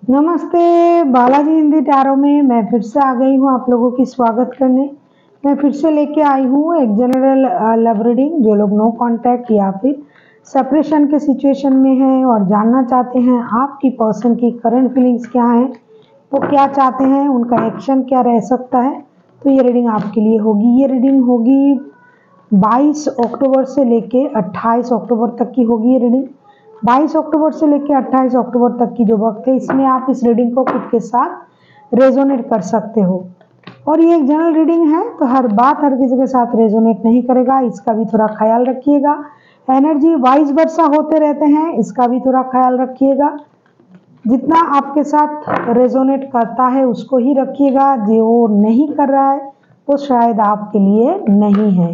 नमस्ते, बालाजी हिंदी टैरो में मैं फिर से आ गई हूँ आप लोगों की स्वागत करने। मैं फिर से लेके आई हूँ एक जनरल लव रीडिंग। जो लोग नो कांटेक्ट या फिर सेपरेशन के सिचुएशन में हैं और जानना चाहते हैं आपकी पर्सन की करंट फीलिंग्स क्या हैं, वो क्या चाहते हैं, उनका एक्शन क्या रह सकता है, तो ये रीडिंग आपके लिए होगी। ये रीडिंग होगी 22 अक्टूबर से लेके 28 अक्टूबर तक की होगी। ये रीडिंग 22 अक्टूबर से लेकर 28 अक्टूबर तक की जो वक्त है, इसमें आप इस रीडिंग को खुद के साथ रेजोनेट कर सकते हो। और ये एक जनरल रीडिंग है, तो हर बात हर किसी के साथ रेजोनेट नहीं करेगा, इसका भी थोड़ा ख्याल रखिएगा। एनर्जी वाइस वर्सा होते रहते हैं, इसका भी थोड़ा ख्याल रखिएगा। जितना आपके साथ रेजोनेट करता है उसको ही रखिएगा, जो नहीं कर रहा है वो शायद आपके लिए नहीं है।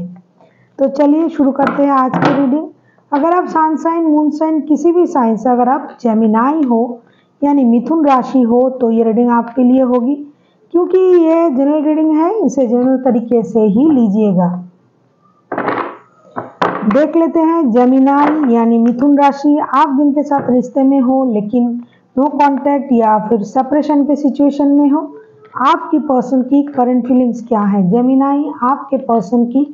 तो चलिए शुरू करते हैं आज की रीडिंग। अगर आप सन साइन, मून साइन, किसी भी साइन से अगर आप जेमिनाई हो यानी मिथुन राशि हो, तो ये रीडिंग आपके लिए होगी। क्योंकि ये जनरल रीडिंग है, इसे जनरल तरीके से ही लीजिएगा। देख लेते हैं जेमिनाई यानी मिथुन राशि, आप जिनके साथ रिश्ते में हो लेकिन नो कांटेक्ट या फिर सेपरेशन के सिचुएशन में हो, आपकी पर्सन की करंट फीलिंग्स क्या है। जेमिनाई, आपके पर्सन की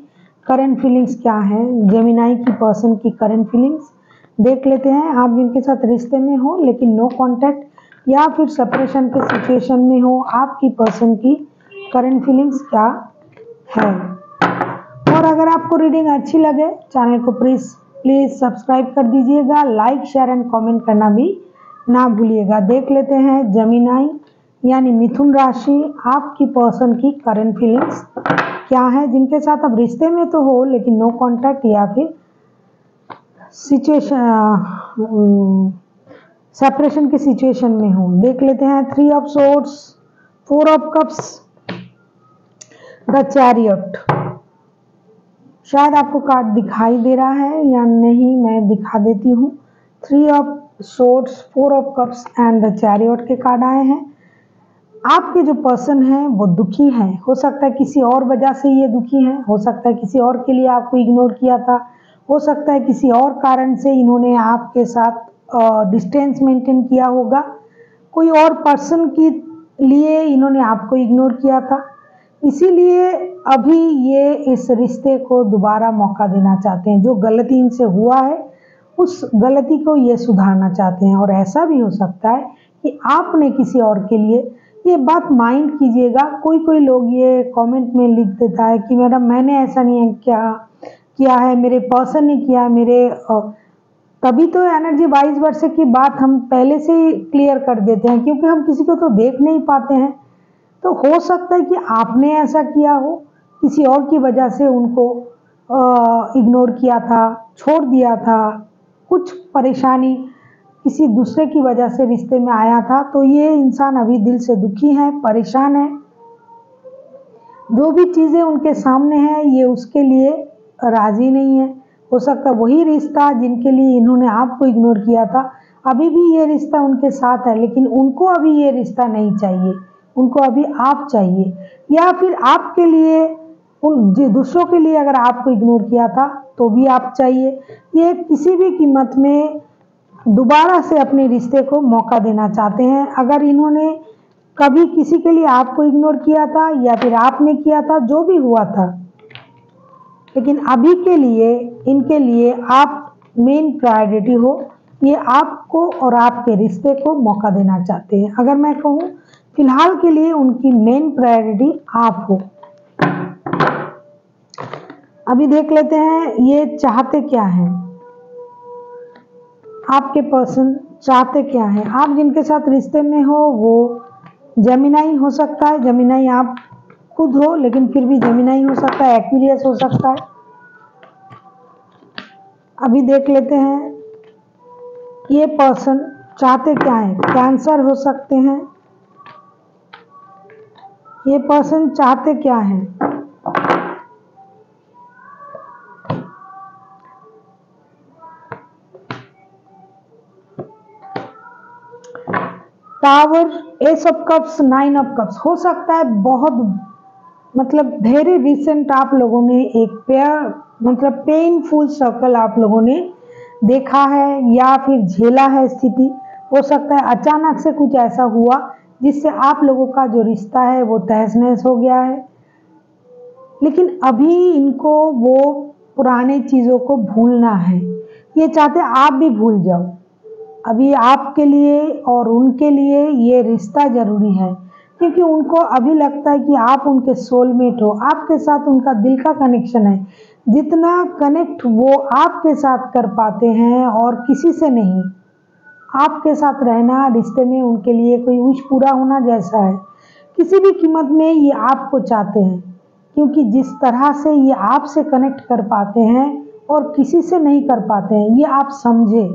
करंट फीलिंग्स क्या है। जेमिनाई की पर्सन की करंट फीलिंग्स देख लेते हैं। आप जिनके साथ रिश्ते में हो लेकिन नो कांटेक्ट या फिर सेपरेशन के सिचुएशन में हो, आपकी पर्सन की करंट फीलिंग्स क्या है। और अगर आपको रीडिंग अच्छी लगे, चैनल को प्लीज सब्सक्राइब कर दीजिएगा। लाइक, शेयर एंड कमेंट करना भी ना भूलिएगा। देख लेते हैं जेमिनाई यानी मिथुन राशि, आपकी पर्सन की करंट फीलिंग्स क्या है। जिनके साथ अब रिश्ते में तो हो लेकिन नो कांटेक्ट या फिर सिचुएशन सेपरेशन के सिचुएशन में हो। देख लेते हैं 3 of swords, 4 of cups, the chariot. शायद आपको कार्ड दिखाई दे रहा है या नहीं, मैं दिखा देती हूँ। 3 of swords, 4 of cups and the chariot के कार्ड आए हैं। आपके जो पर्सन है वो दुखी है। हो सकता है किसी और वजह से ये दुखी है, हो सकता है किसी और के लिए आपको इग्नोर किया था, हो सकता है किसी और कारण से इन्होंने आपके साथ डिस्टेंस मेंटेन किया होगा। कोई और पर्सन के लिए इन्होंने आपको इग्नोर किया था, इसीलिए अभी ये इस रिश्ते को दोबारा मौका देना चाहते हैं। जो गलती इनसे हुआ है उस गलती को ये सुधारना चाहते हैं। और ऐसा भी हो सकता है कि आपने किसी और के लिए, ये बात माइंड कीजिएगा। कोई लोग ये कमेंट में लिख देता है कि मैडम मैंने ऐसा नहीं किया है, मेरे पर्सन ने किया है, मेरे तभी तो एनर्जी 22 वर्ष की बात हम पहले से ही क्लियर कर देते हैं, क्योंकि हम किसी को तो देख नहीं पाते हैं। तो हो सकता है कि आपने ऐसा किया हो, किसी और की वजह से उनको इग्नोर किया था, छोड़ दिया था, कुछ परेशानी किसी दूसरे की वजह से रिश्ते में आया था। तो ये इंसान अभी दिल से दुखी है, परेशान है। जो भी चीज़ें उनके सामने हैं ये उसके लिए राजी नहीं है। हो सकता है वही रिश्ता जिनके लिए इन्होंने आपको इग्नोर किया था, अभी भी ये रिश्ता उनके साथ है, लेकिन उनको अभी ये रिश्ता नहीं चाहिए, उनको अभी आप चाहिए। या फिर आपके लिए, उन दूसरों के लिए अगर आपको इग्नोर किया था तो भी आप चाहिए। ये किसी भी कीमत में दोबारा से अपने रिश्ते को मौका देना चाहते हैं। अगर इन्होंने कभी किसी के लिए आपको इग्नोर किया था या फिर आपने किया था, जो भी हुआ था, लेकिन अभी के लिए इनके लिए आप मेन प्रायोरिटी हो। ये आपको और आपके रिश्ते को मौका देना चाहते हैं। अगर मैं कहूँ फिलहाल के लिए उनकी मेन प्रायोरिटी आप हो। अभी देख लेते हैं ये चाहते क्या हैं, आपके पर्सन चाहते क्या है। आप जिनके साथ रिश्ते में हो वो जेमिनाई हो सकता है, जेमिनाई आप खुद हो, लेकिन फिर भी जेमिनाई हो सकता है, एक्वेरियस हो सकता है। अभी देख लेते हैं ये पर्सन चाहते क्या है। कैंसर हो सकते हैं। ये पर्सन चाहते क्या है। Tower, S of cups, 9 of cups. हो सकता है बहुत वेरी रिसेंट आप लोगों ने एक पेनफुल सर्कल आप लोगों ने देखा है या फिर झेला है स्थिति। हो सकता है अचानक से कुछ ऐसा हुआ जिससे आप लोगों का जो रिश्ता है वो तहस नहस हो गया है, लेकिन अभी इनको वो पुराने चीज़ों को भूलना है। ये चाहते आप भी भूल जाओ। अभी आपके लिए और उनके लिए ये रिश्ता ज़रूरी है, क्योंकि उनको अभी लगता है कि आप उनके सोलमेट हो, आपके साथ उनका दिल का कनेक्शन है। जितना कनेक्ट वो आपके साथ कर पाते हैं और किसी से नहीं, आपके साथ रहना रिश्ते में उनके लिए कोई विश पूरा होना जैसा है। किसी भी कीमत में ये आपको चाहते हैं, क्योंकि जिस तरह से ये आपसे कनेक्ट कर पाते हैं और किसी से नहीं कर पाते हैं, ये आप समझे।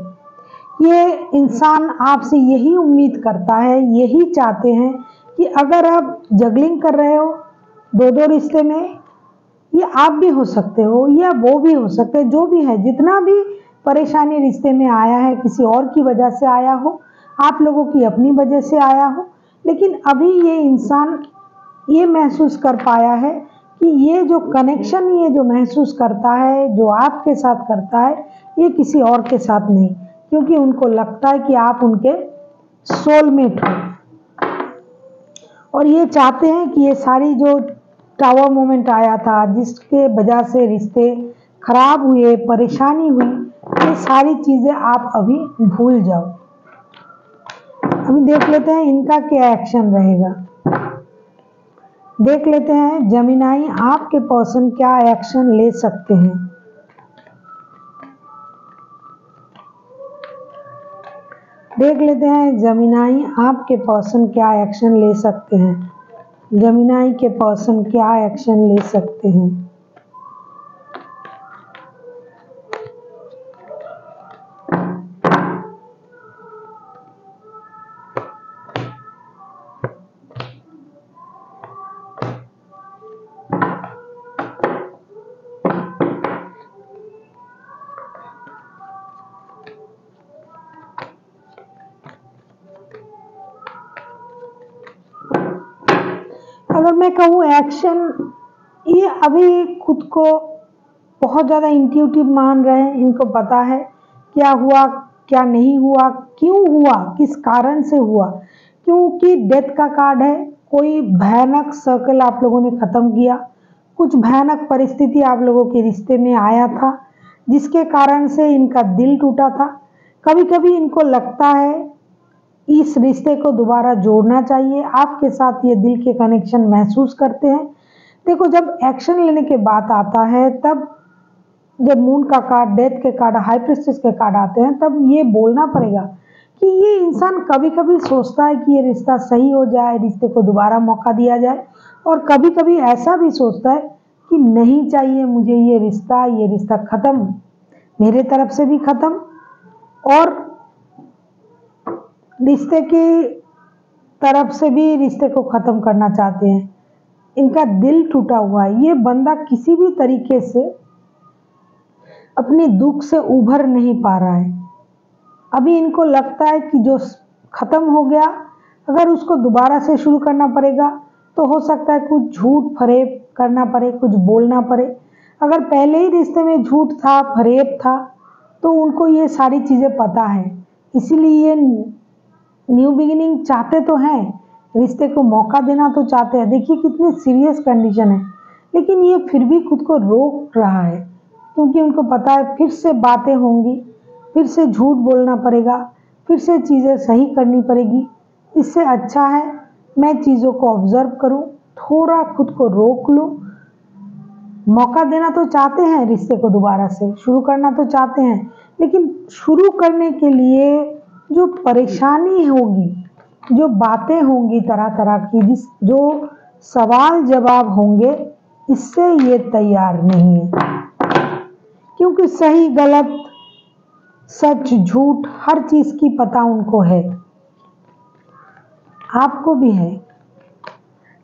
ये इंसान आपसे यही उम्मीद करता है, यही चाहते हैं कि अगर आप जगलिंग कर रहे हो दो दो रिश्ते में, ये आप भी हो सकते हो या वो भी हो सकते हैं, जो भी है, जितना भी परेशानी रिश्ते में आया है किसी और की वजह से आया हो, आप लोगों की अपनी वजह से आया हो, लेकिन अभी ये इंसान ये महसूस कर पाया है कि ये जो कनेक्शन ये जो महसूस करता है, जो आपके साथ करता है, ये किसी और के साथ नहीं, क्योंकि उनको लगता है कि आप उनके सोलमेट हो। और ये चाहते हैं कि ये सारी जो टावर मोमेंट आया था जिसके वजह से रिश्ते खराब हुए, परेशानी हुई, ये सारी चीज़ें आप अभी भूल जाओ। अभी देख लेते हैं इनका क्या एक्शन रहेगा। देख लेते हैं जमीनाई आपके पर्सन क्या एक्शन ले सकते हैं। देख लेते हैं जमीनाई आपके पर्सन क्या एक्शन ले सकते हैं। जमीनाई के पर्सन क्या एक्शन ले सकते हैं। अगर मैं कहूँ एक्शन, ये अभी खुद को बहुत ज़्यादा इंट्यूटिव मान रहे हैं। इनको पता है क्या हुआ क्या नहीं हुआ, क्यों हुआ, किस कारण से हुआ, क्योंकि डेथ का कार्ड है। कोई भयानक सर्कल आप लोगों ने ख़त्म किया, कुछ भयानक परिस्थिति आप लोगों के रिश्ते में आया था जिसके कारण से इनका दिल टूटा था। कभी कभी इनको लगता है इस रिश्ते को दोबारा जोड़ना चाहिए, आपके साथ ये दिल के कनेक्शन महसूस करते हैं। देखो, जब एक्शन लेने के बात आता है, तब जब मून का कार्ड, डेथ के कार्ड, हाई प्रिस्टेस के कार्ड आते हैं, तब ये बोलना पड़ेगा कि ये इंसान कभी कभी सोचता है कि ये रिश्ता सही हो जाए, रिश्ते को दोबारा मौका दिया जाए, और कभी कभी ऐसा भी सोचता है कि नहीं चाहिए मुझे ये रिश्ता ख़त्म, मेरे तरफ से भी ख़त्म, और रिश्ते की तरफ से भी रिश्ते को ख़त्म करना चाहते हैं। इनका दिल टूटा हुआ है। ये बंदा किसी भी तरीके से अपने दुख से उभर नहीं पा रहा है। अभी इनको लगता है कि जो ख़त्म हो गया, अगर उसको दोबारा से शुरू करना पड़ेगा तो हो सकता है कुछ झूठ फरेब करना पड़े, कुछ बोलना पड़े। अगर पहले ही रिश्ते में झूठ था, फरेब था, तो उनको ये सारी चीज़ें पता है, इसीलिए ये न्यू बिगिनिंग चाहते तो हैं, रिश्ते को मौका देना तो चाहते हैं। देखिए कितनी सीरियस कंडीशन है, लेकिन ये फिर भी खुद को रोक रहा है, क्योंकि उनको पता है फिर से बातें होंगी, फिर से झूठ बोलना पड़ेगा, फिर से चीज़ें सही करनी पड़ेगी। इससे अच्छा है मैं चीज़ों को ऑब्जर्व करूं, थोड़ा खुद को रोक लूं। मौका देना तो चाहते हैं, रिश्ते को दोबारा से शुरू करना तो चाहते हैं, लेकिन शुरू करने के लिए जो परेशानी होगी, जो बातें होंगी तरह तरह की, जो सवाल जवाब होंगे, इससे ये तैयार नहीं है। क्योंकि सही गलत, सच झूठ, हर चीज़ की पता उनको है, आपको भी है।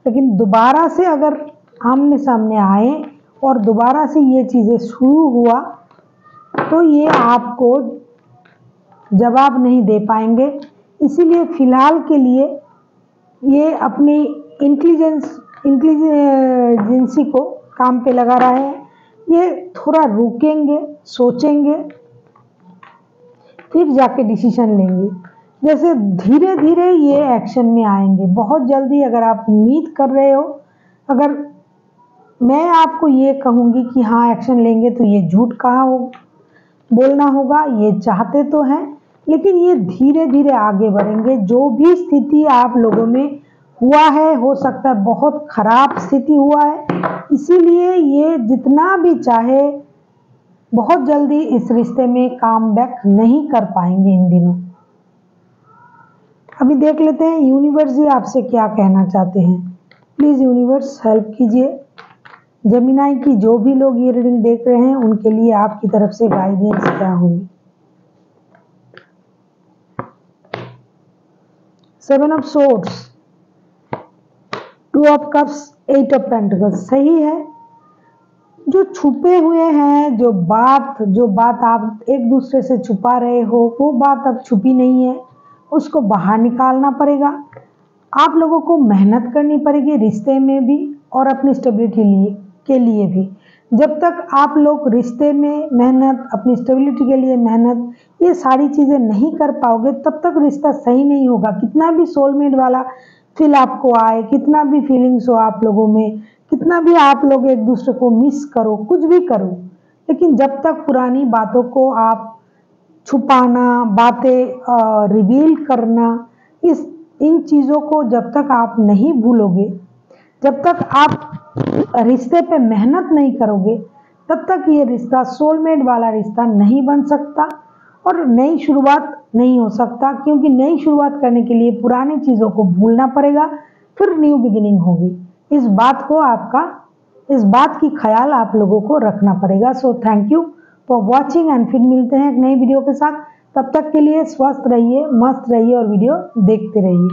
लेकिन दोबारा से अगर आमने सामने आए और दोबारा से ये चीज़ें शुरू हुआ, तो ये आपको जवाब नहीं दे पाएंगे। इसीलिए फ़िलहाल के लिए ये अपनी इंटेलिजेंसी को काम पे लगा रहा है। ये थोड़ा रुकेंगे, सोचेंगे, फिर जाके डिसीजन लेंगे। जैसे धीरे धीरे ये एक्शन में आएंगे, बहुत जल्दी। अगर आप उम्मीद कर रहे हो, अगर मैं आपको ये कहूँगी कि हाँ एक्शन लेंगे, तो ये झूठ कहाँ हो बोलना होगा। ये चाहते तो हैं, लेकिन ये धीरे धीरे आगे बढ़ेंगे। जो भी स्थिति आप लोगों में हुआ है, हो सकता है बहुत खराब स्थिति हुआ है, इसीलिए ये जितना भी चाहे बहुत जल्दी इस रिश्ते में काम बैक नहीं कर पाएंगे इन दिनों। अभी देख लेते हैं यूनिवर्स जी आपसे क्या कहना चाहते हैं। प्लीज यूनिवर्स हेल्प कीजिए। जेमिनाई की जो भी लोग ये रीडिंग देख रहे हैं, उनके लिए आपकी तरफ से गाइडेंस क्या होगी। 7 of swords, 2 of cups, 8 of pentacles. सही है, जो छुपे हुए हैं, जो बात आप एक दूसरे से छुपा रहे हो, वो बात अब छुपी नहीं है, उसको बाहर निकालना पड़ेगा। आप लोगों को मेहनत करनी पड़ेगी रिश्ते में भी और अपनी स्टेबिलिटी के लिए भी। जब तक आप लोग रिश्ते में मेहनत, अपनी स्टेबिलिटी के लिए मेहनत, ये सारी चीज़ें नहीं कर पाओगे, तब तक रिश्ता सही नहीं होगा। कितना भी सोलमेट वाला फील आपको आए, कितना भी फीलिंग्स हो आप लोगों में, कितना भी आप लोग एक दूसरे को मिस करो, कुछ भी करो, लेकिन जब तक पुरानी बातों को आप छुपाना, बातें रिवील करना, इन चीज़ों को जब तक आप नहीं भूलोगे, जब तक आप रिश्ते पे मेहनत नहीं करोगे, तब तक ये रिश्ता सोलमेट वाला रिश्ता नहीं बन सकता और नई शुरुआत नहीं हो सकता। क्योंकि नई शुरुआत करने के लिए पुरानी चीज़ों को भूलना पड़ेगा, फिर न्यू बिगिनिंग होगी। इस बात की ख्याल आप लोगों को रखना पड़ेगा। So thank you for watching and फिर मिलते हैं एक नई वीडियो के साथ। तब तक के लिए स्वस्थ रहिए, मस्त रहिए और वीडियो देखते रहिए।